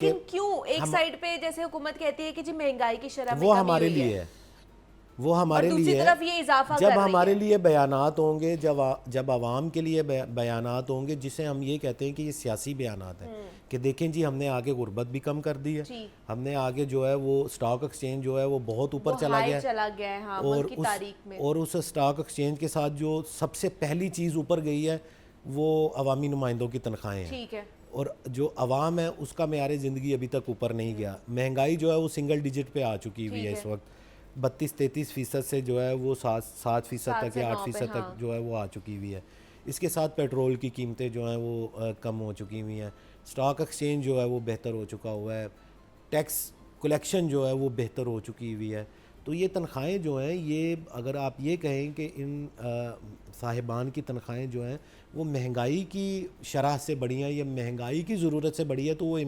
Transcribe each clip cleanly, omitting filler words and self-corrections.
لیکن کیوں ایک سائڈ پہ جیسے حکومت کہتی ہے کہ جی مہنگائی کی شرح میں وہ کمی ہمارے ہوئی لیے ہے، وہ ہمارے دوسری لیے طرف یہ اضافہ کر جب رہی ہمارے ہے۔ لیے بیانات ہوں گے، جب عوام کے لیے بیانات ہوں گے، جسے ہم یہ کہتے ہیں کہ یہ سیاسی بیانات ہیں کہ دیکھیں جی ہم نے آگے غربت بھی کم کر دی ہے، جی ہم نے آگے جو ہے وہ سٹاک ایکسچینج جو ہے وہ بہت اوپر چلا گیا ہے، چلا گیا ہے ہاں ملک کی تاریخ میں۔ اور اس سٹاک ایکسچینج کے ساتھ جو سب سے پہلی چیز اوپر گئی ہے وہ عوامی نمائندوں کی تنخواہیں ہیں، ٹھیک ہے، اور جو عوام ہے اس کا معیار زندگی ابھی تک اوپر نہیں گیا۔ مہنگائی جو ہے وہ سنگل ڈیجٹ پہ آ چکی ہوئی ہے اس وقت، 32-33% سے جو ہے وہ 7% تک یا 8% تک جو ہے وہ آ چکی ہوئی ہے۔ اس کے ساتھ پیٹرول کی قیمتیں جو ہیں وہ کم ہو چکی ہوئی ہیں، سٹاک ایکسچینج جو ہے وہ بہتر ہو چکا ہوا ہے، ٹیکس کلیکشن جو ہے وہ بہتر ہو چکی ہوئی ہے۔ تو یہ تنخواہیں جو ہیں، یہ اگر آپ یہ کہیں کہ ان صاحبان کی تنخواہیں جو ہیں وہ مہنگائی کی شرح سے بڑی ہیں یا مہنگائی کی ضرورت سے بڑی ہے، تو وہ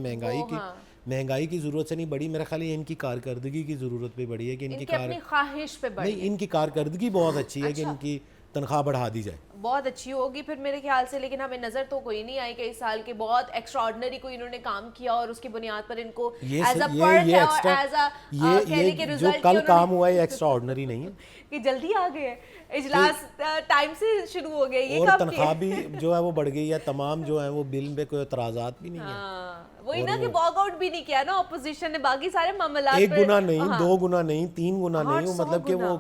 مہنگائی کی ضرورت سے نہیں بڑی، میرا خیال ہے ان کی کارکردگی کی ضرورت پہ بڑی ہے کہ ان کی اپنی خواہش پہ بڑی نہیں، ان کی کارکردگی بہت اچھی ہے کہ ان کی تنخواہ بڑھا دی جائے، بہت اچھی ہوگی پھر میرے خیال سے۔ لیکن ہمیں نظر تو کوئی نہیں آئی کہ اس سال کے بہت ایکسٹرا آرڈنری کوئی انہوں نے کام کیا اور اس کی بنیاد پر ان کو ایز اے پرک اور ایز اے کہنے کے جو رزلٹ کل کام ہوا ہے یہ ایکسٹرا آرڈنری نہیں ہے کہ جلدی آ گئے، اجلاس ٹائم سے شروع ہو گئے، یہ اور کب تنخواہ بھی جو ہے وہ بڑھ گئی ہے، تمام جو ہیں وہ بل پہ کوئی اعتراضات بھی نہیں ہیں۔ ہاں وہی نا کہ واک آؤٹ بھی نہیں کیا نا اپوزیشن نے، باقی سارے معاملات ایک گنا نہیں، 2 گنا نہیں، 3 گنا نہیں، مطلب کہ وہ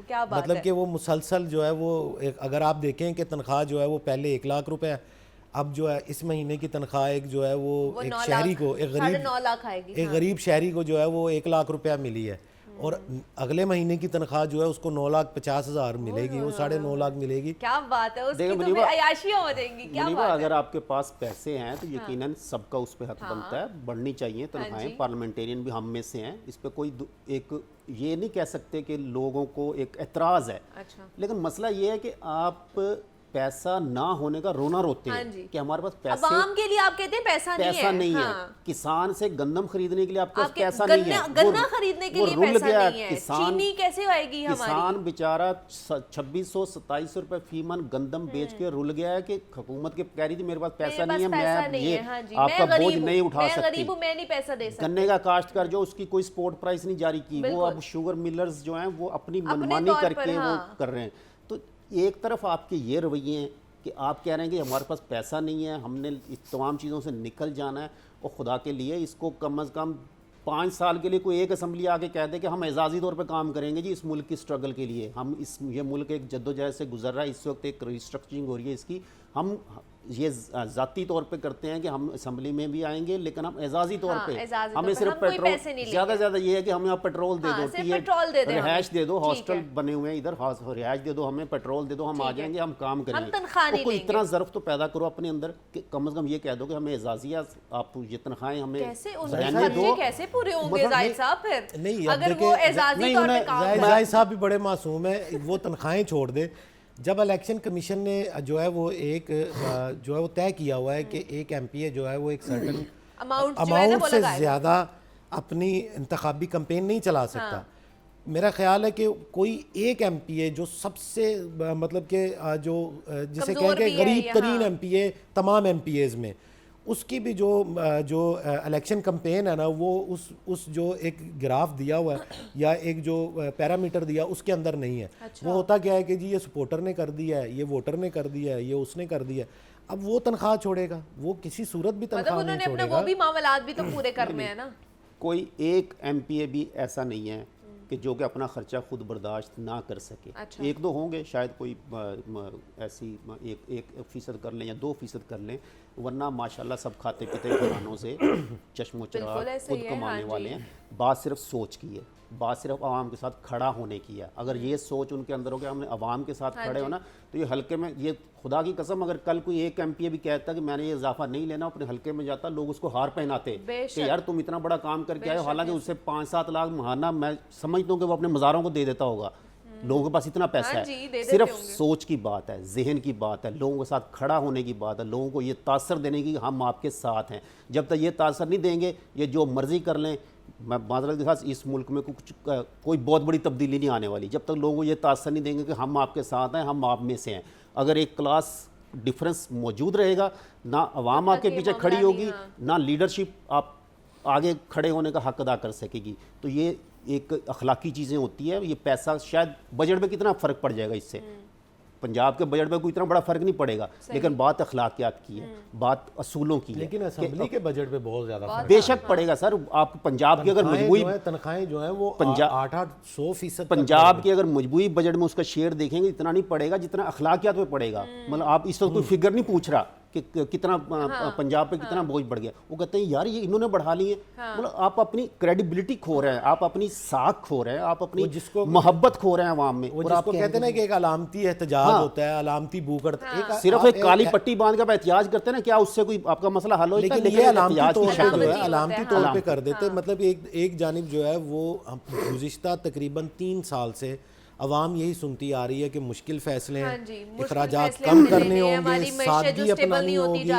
کیا بات مطلب کہ وہ مسلسل جو ہے وہ اگر آپ دیکھیں کہ تنخواہ جو ہے وہ پہلے 1 لاکھ روپے ہے، اب جو ہے اس مہینے کی تنخواہ ایک جو ہے وہ ایک شہری کو، ایک 9.5 لاکھ آئے گی، ایک غریب شہری کو جو ہے وہ 1 لاکھ روپیہ ملی ہے، اور اگلے مہینے کی تنخواہ جو ہے اس کو 9,50,000 ملے گی، وہ 9.5 لاکھ ملے گی۔ کیا بات ہے، اس کی تو پھر عیاشیاں ہو جائیں گی۔ کیا بات ہے، اگر آپ کے پاس پیسے ہیں تو یقیناً سب کا اس پہ حق بنتا ہے، بڑھنی چاہیے تنخواہیں، پارلیمنٹیرین بھی ہم میں سے ہیں، اس پہ کوئی ایک یہ نہیں کہہ سکتے کہ لوگوں کو ایک اعتراض ہے، لیکن مسئلہ یہ ہے کہ آپ پیسہ نہ ہونے کا رونا روتے ہیں کہ ہمارے پاس پیسے، عوام کے لیے آپ کہتے ہیں پیسہ نہیں ہے، کسان سے گندم خریدنے کے لیے آپ کے پاس پیسہ نہیں ہے، گنا خریدنے کے لیے پیسہ نہیں ہے، چینی کیسے آئے گی ہماری؟ کسان بیچارہ 2600-2700 روپے فی من گندم بیچ کے رل گیا ہے کہ حکومت کے کہہ رہی تھی میرے پاس پیسہ نہیں ہے، میں یہ آپ کا بوجھ نہیں اٹھا سکتی، میں غریب ہوں، میں نہیں پیسہ دے سکتی۔ گنے کا کاشتکار جو اس کی کوئی سپورٹ پرائس نہیں جاری کی، وہ اب شوگر ملرز جو ہیں وہ اپنی منمانی کر کے وہ کر رہے ہیں۔ تو ایک طرف آپ کے یہ رویے ہیں کہ آپ کہہ رہے ہیں کہ ہمارے پاس پیسہ نہیں ہے، ہم نے اس تمام چیزوں سے نکل جانا ہے، اور خدا کے لیے اس کو کم از کم 5 سال کے لیے کوئی ایک اسمبلی آ کے کہہ دے کہ ہم اعزازی طور پہ کام کریں گے جی اس ملک کی سٹرگل کے لیے، ہم یہ ملک ایک جدوجہد سے گزر رہا ہے، اس وقت ایک ریسٹرکچرنگ ہو رہی ہے اس کی، ہم یہ ذاتی طور پہ کرتے ہیں کہ ہم اسمبلی میں بھی آئیں گے لیکن ہم اعزازی طور پہ، ہمیں صرف پیٹرول، زیادہ زیادہ یہ ہے کہ ہمیں آپ پیٹرول دے دو، رہائش دے دو، ہاسٹل بنے ہوئے ہیں ادھر، رہائش دے دو ہمیں، پیٹرول دے دو، ہم آ جائیں گے، ہم کام کریں گے، کوئی اتنا ظرف تو پیدا کرو اپنے اندر کہ کم از کم یہ کہہ دو کہ ہمیں اعزازی آپ یہ تنخواہیں ہمیں رہنے دو۔ کیسے پورے ہوں گے زاہد صاحب پھر نہیں، اگر وہ اعزازی طور پہ کام؟ زاہد صاحب بھی بڑے معصوم ہیں، وہ تنخواہیں چھوڑ دے، جب الیکشن کمیشن نے جو ہے وہ ایک جو ہے وہ طے کیا ہوا ہے کہ ایک ایم پی اے جو ہے وہ ایک سرٹن اماؤنٹ سے زیادہ اپنی انتخابی کمپین نہیں چلا سکتا، میرا خیال ہے کہ کوئی ایک ایم پی اے جو سب سے مطلب کہ جو جسے کہیں کہ غریب ترین ایم پی اے تمام ایم پی ایز میں، اس کی بھی جو الیکشن کمپین ہے نا، وہ اس جو ایک گراف دیا ہوا ہے یا ایک جو پیرامیٹر دیا اس کے اندر نہیں ہے، وہ ہوتا کیا ہے کہ جی یہ سپورٹر نے کر دیا ہے، یہ ووٹر نے کر دیا ہے، یہ اس نے کر دیا ہے، اب وہ تنخواہ چھوڑے گا، وہ کسی صورت بھی تنخواہ نہیں چھوڑے گا، وہ بھی معاملات بھی تو پورے کرنے ہیں نا۔ کوئی ایک ایم پی اے بھی ایسا نہیں ہے کہ جو کہ اپنا خرچہ خود برداشت نہ کر سکے، 1-2 ہوں گے شاید، کوئی ایسی 1% کر لیں یا 2% کر لیں، ورنہ ماشاءاللہ سب کھاتے پیتے گھرانوں سے چشم و چراغ خود کمانے والے ہیں۔ بات صرف سوچ کی ہے، بات صرف عوام کے ساتھ کھڑا ہونے کی ہے، اگر یہ سوچ ان کے اندر ہو کہ ہم نے عوام کے ساتھ کھڑے ہونا، تو یہ حلقے میں، یہ خدا کی قسم اگر کل کوئی ایک ایم پی اے بھی کہتا کہ میں نے یہ اضافہ نہیں لینا، اپنے حلقے میں جاتا، لوگ اس کو ہار پہناتے کہ یار تم اتنا بڑا کام کر کے آئے ہو، حالانکہ اس سے 5-7 لاکھ ماہانہ میں سمجھتا ہوں کہ وہ اپنے مزاروں کو دے دیتا ہوگا، لوگوں کے پاس اتنا پیسہ ہے، صرف سوچ کی بات ہے، ذہن کی بات ہے، لوگوں کے ساتھ کھڑا ہونے کی بات ہے، لوگوں کو یہ تاثر دینے کی ہم آپ کے ساتھ ہیں، جب تک یہ تاثر نہیں دیں گے، یہ جو مرضی کر لیں، میں معذرت کے ساتھ اس ملک میں کوئی بہت بڑی تبدیلی نہیں آنے والی، جب تک لوگوں کو یہ تاثر نہیں دیں گے کہ ہم آپ کے ساتھ ہیں، ہم آپ میں سے ہیں، اگر ایک کلاس ڈیفرنس موجود رہے گا، نہ عوام آپ کے پیچھے کھڑی ہوگی، نہ لیڈرشپ آپ آگے کھڑے ہونے کا حق ادا کر سکے گی. تو یہ ایک اخلاقی چیزیں ہوتی ہیں. یہ پیسہ شاید بجٹ میں کتنا فرق پڑ جائے گا اس سے, پنجاب کے بجٹ میں کوئی اتنا بڑا فرق نہیں پڑے گا, لیکن بات اخلاقیات کی ہے, بات اصولوں کی ہے. لیکن اسمبلی کے بجٹ پہ بہت زیادہ فرق بے شک پڑے گا سر. آپ پنجاب کی اگر مجموعی تنخواہیں جو ہیں وہ 800%, پنجاب کے اگر مجموعی بجٹ میں اس کا شیئر دیکھیں گے اتنا نہیں پڑے گا جتنا اخلاقیات پہ پڑے گا. مطلب آپ اس وقت کوئی فگر نہیں پوچھ رہا کہ کتنا پنجاب پہ کتنا بوجھ بڑھ گیا. وہ کہتے ہیں یار یہ انہوں نے بڑھا لی ہے. مطلب آپ اپنی کریڈیبلٹی کھو رہے ہیں, آپ اپنی ساکھ کھو رہے ہیں, آپ اپنی محبت کھو رہے ہیں عوام میں. وہ جس کو کہتے ہیں نا کہ ایک علامتی احتجاج ہوتا ہے, علامتی بو کرتا ہے, صرف ایک کالی پٹی باندھ کے آپ احتجاج کرتے ہیں نا, کیا اس سے کوئی آپ کا مسئلہ حل ہو جاتا ہے؟ لیکن یہ علامتی طور پہ جو ہے علامتی طور پہ کر دیتے. مطلب ایک جانب جو ہے وہ گزشتہ تقریباً 3 سال سے عوام یہی سنتی آ رہی ہے کہ مشکل فیصلے ہیں, اخراجات کم کرنے ہوں گے, سادگی اپنانی ہوگی,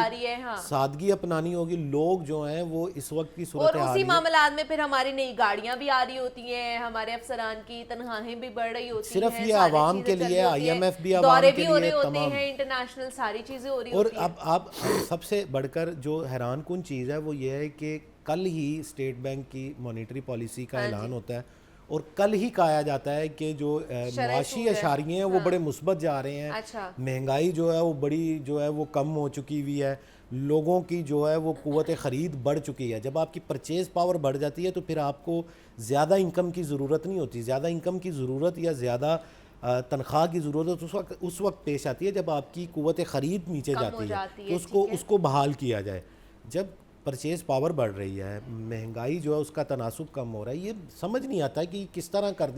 سادگی اپنانی ہوگی. لوگ جو ہیں وہ اس وقت کی صورت اور اسی معاملات میں پھر ہماری نئی گاڑیاں بھی آ رہی ہوتی ہیں, ہمارے افسران کی تنخواہیں بھی بڑھ رہی ہوتی ہیں, صرف یہ عوام کے لیے, IMF بھی عوام کے لیے, تمام انٹرنیشنل ساری چیزیں ہو رہی اور ہوتی ہیں. اب سب سے بڑھ کر جو حیران کن چیز ہے وہ یہ ہے کہ کل ہی اسٹیٹ بینک کی مانیٹری پالیسی کا اعلان ہوتا ہے اور کل ہی کہا جاتا ہے کہ جو معاشی اشاریے ہیں وہ بڑے مثبت جا رہے ہیں, مہنگائی جو ہے وہ بڑی جو ہے وہ کم ہو چکی ہوئی ہے, لوگوں کی جو ہے وہ قوت خرید بڑھ چکی ہے. جب آپ کی پرچیز پاور بڑھ جاتی ہے تو پھر آپ کو زیادہ انکم کی ضرورت نہیں ہوتی. زیادہ انکم کی ضرورت یا زیادہ تنخواہ کی ضرورت اس وقت پیش آتی ہے جب آپ کی قوت خرید نیچے جاتی ہے, تو اس کو بحال کیا جائے. جب پرچیز پاور بڑھ رہی ہے, مہنگائی جو ہے اس کا تناسب کم ہو رہا ہے, یہ سمجھ نہیں آتا کہ کس طرح کر دیا